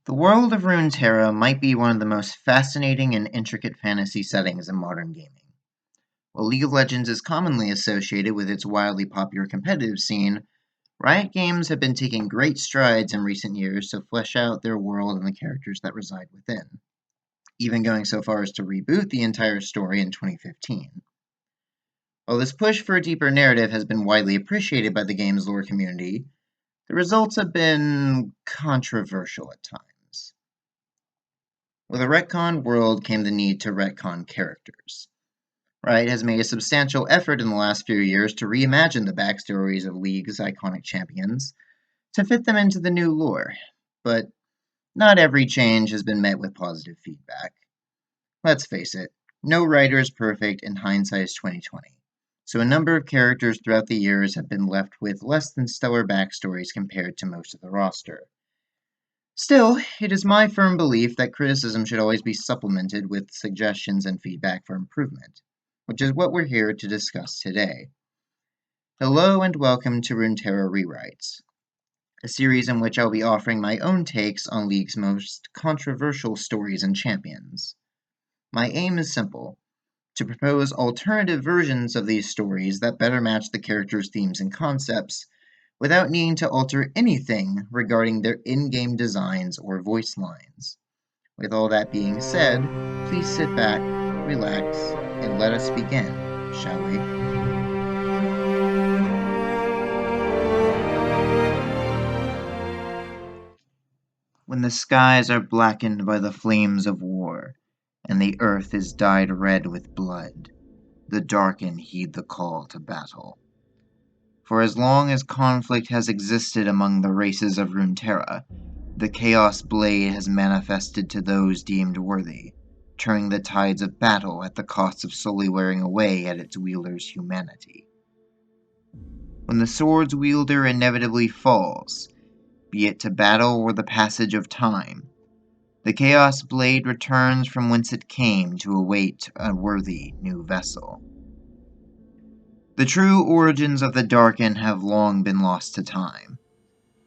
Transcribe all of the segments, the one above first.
The world of Runeterra might be one of the most fascinating and intricate fantasy settings in modern gaming. While League of Legends is commonly associated with its wildly popular competitive scene, Riot Games have been taking great strides in recent years to flesh out their world and the characters that reside within, even going so far as to reboot the entire story in 2015. While this push for a deeper narrative has been widely appreciated by the game's lore community, the results have been controversial at times. With a retconned world came the need to retcon characters. Riot has made a substantial effort in the last few years to reimagine the backstories of League's iconic champions to fit them into the new lore, but not every change has been met with positive feedback. Let's face it, no writer is perfect and hindsight is 2020, so a number of characters throughout the years have been left with less than stellar backstories compared to most of the roster. Still, it is my firm belief that criticism should always be supplemented with suggestions and feedback for improvement, which is what we're here to discuss today. Hello and welcome to Runeterra Rewrites, a series in which I'll be offering my own takes on League's most controversial stories and champions. My aim is simple, to propose alternative versions of these stories that better match the characters' themes and concepts, without needing to alter anything regarding their in-game designs or voice lines. With all that being said, please sit back, relax, and let us begin, shall we? When the skies are blackened by the flames of war, and the earth is dyed red with blood, the Darkin heed the call to battle. For as long as conflict has existed among the races of Runeterra, the Chaos Blade has manifested to those deemed worthy, turning the tides of battle at the cost of slowly wearing away at its wielder's humanity. When the sword's wielder inevitably falls, be it to battle or the passage of time, the Chaos Blade returns from whence it came to await a worthy new vessel. The true origins of the Darkin have long been lost to time.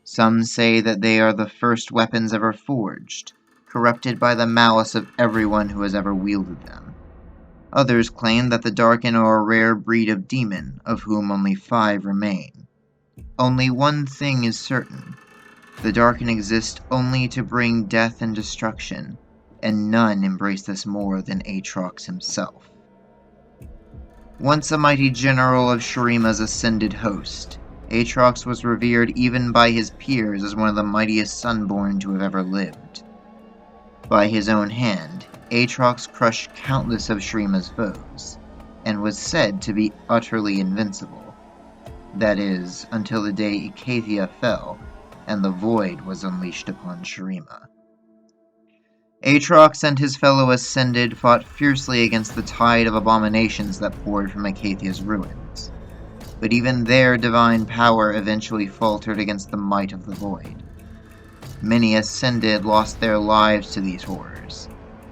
Some say that they are the first weapons ever forged, corrupted by the malice of everyone who has ever wielded them. Others claim that the Darkin are a rare breed of demon, of whom only 5 remain. Only one thing is certain. The Darkin exist only to bring death and destruction, and none embrace this more than Aatrox himself. Once a mighty general of Shurima's ascended host, Aatrox was revered even by his peers as one of the mightiest Sunborn to have ever lived. By his own hand, Aatrox crushed countless of Shurima's foes, and was said to be utterly invincible. That is, until the day Ikathia fell, and the Void was unleashed upon Shurima. Aatrox and his fellow Ascended fought fiercely against the tide of abominations that poured from Icathia's ruins. But even their divine power eventually faltered against the might of the Void. Many Ascended lost their lives to these horrors,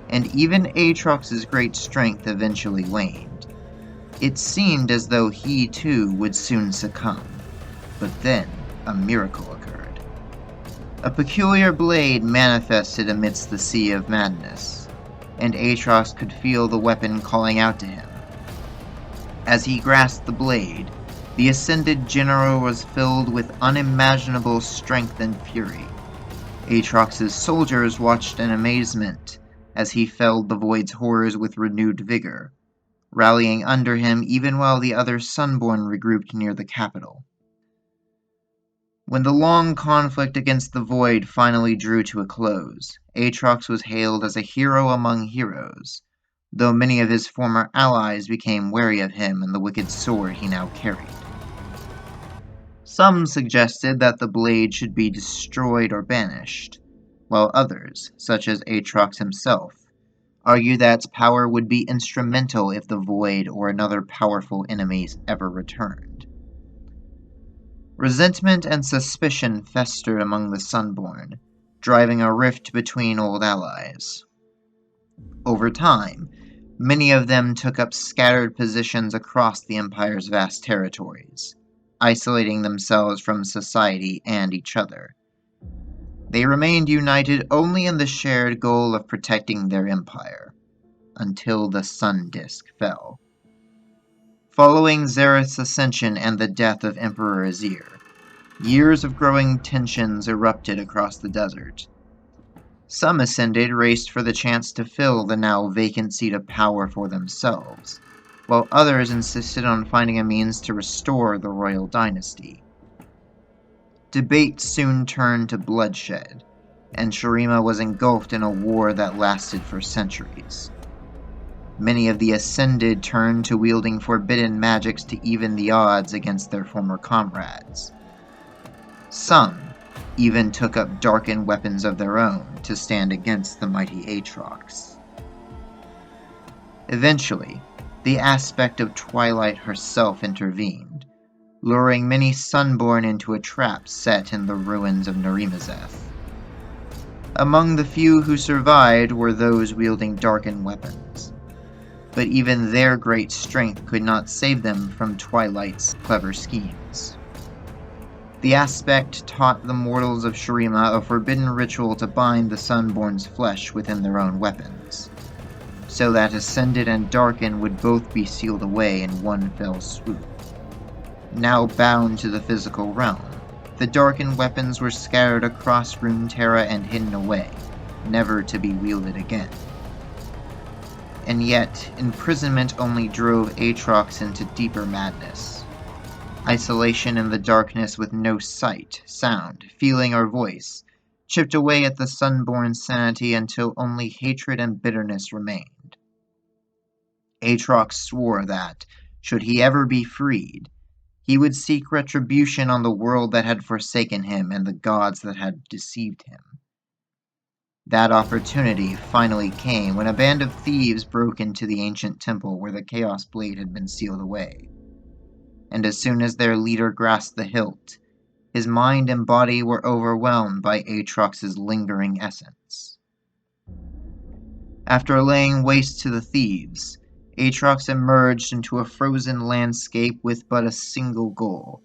and even Aatrox's great strength eventually waned. It seemed as though he too would soon succumb, but then a miracle occurred. A peculiar blade manifested amidst the sea of madness, and Aatrox could feel the weapon calling out to him. As he grasped the blade, the Ascended General was filled with unimaginable strength and fury. Aatrox's soldiers watched in amazement as he felled the Void's horrors with renewed vigor, rallying under him even while the other Sunborn regrouped near the capital. When the long conflict against the Void finally drew to a close, Aatrox was hailed as a hero among heroes, though many of his former allies became wary of him and the wicked sword he now carried. Some suggested that the blade should be destroyed or banished, while others, such as Aatrox himself, argued that its power would be instrumental if the Void or another powerful enemy ever returned. Resentment and suspicion festered among the Sunborn, driving a rift between old allies. Over time, many of them took up scattered positions across the Empire's vast territories, isolating themselves from society and each other. They remained united only in the shared goal of protecting their empire, until the sun disk fell. Following Xerath's ascension and the death of Emperor Azir, years of growing tensions erupted across the desert. Some Ascended raced for the chance to fill the now vacant seat of power for themselves, while others insisted on finding a means to restore the royal dynasty. Debate soon turned to bloodshed, and Shurima was engulfed in a war that lasted for centuries. Many of the Ascended turned to wielding forbidden magics to even the odds against their former comrades. Some even took up Darkin weapons of their own to stand against the mighty Aatrox. Eventually, the aspect of Twilight herself intervened, luring many Sunborn into a trap set in the ruins of Narimazeth. Among the few who survived were those wielding Darkin weapons, but even their great strength could not save them from Twilight's clever schemes. The aspect taught the mortals of Shurima a forbidden ritual to bind the Sunborn's flesh within their own weapons, so that Ascended and Darkin would both be sealed away in one fell swoop. Now bound to the physical realm, the Darkin weapons were scattered across Runeterra and hidden away, never to be wielded again. And yet, imprisonment only drove Aatrox into deeper madness. Isolation in the darkness with no sight, sound, feeling, or voice chipped away at the Sunborn's sanity until only hatred and bitterness remained. Aatrox swore that, should he ever be freed, he would seek retribution on the world that had forsaken him and the gods that had deceived him. That opportunity finally came when a band of thieves broke into the ancient temple where the Chaos Blade had been sealed away. And as soon as their leader grasped the hilt, his mind and body were overwhelmed by Aatrox's lingering essence. After laying waste to the thieves, Aatrox emerged into a frozen landscape with but a single goal: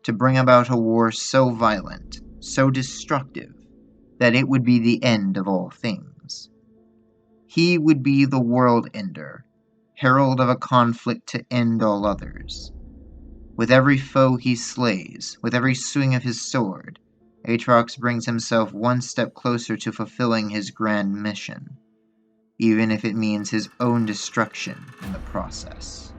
to bring about a war so violent, so destructive, that it would be the end of all things. He would be the world ender, herald of a conflict to end all others. With every foe he slays, with every swing of his sword, Aatrox brings himself one step closer to fulfilling his grand mission, even if it means his own destruction in the process.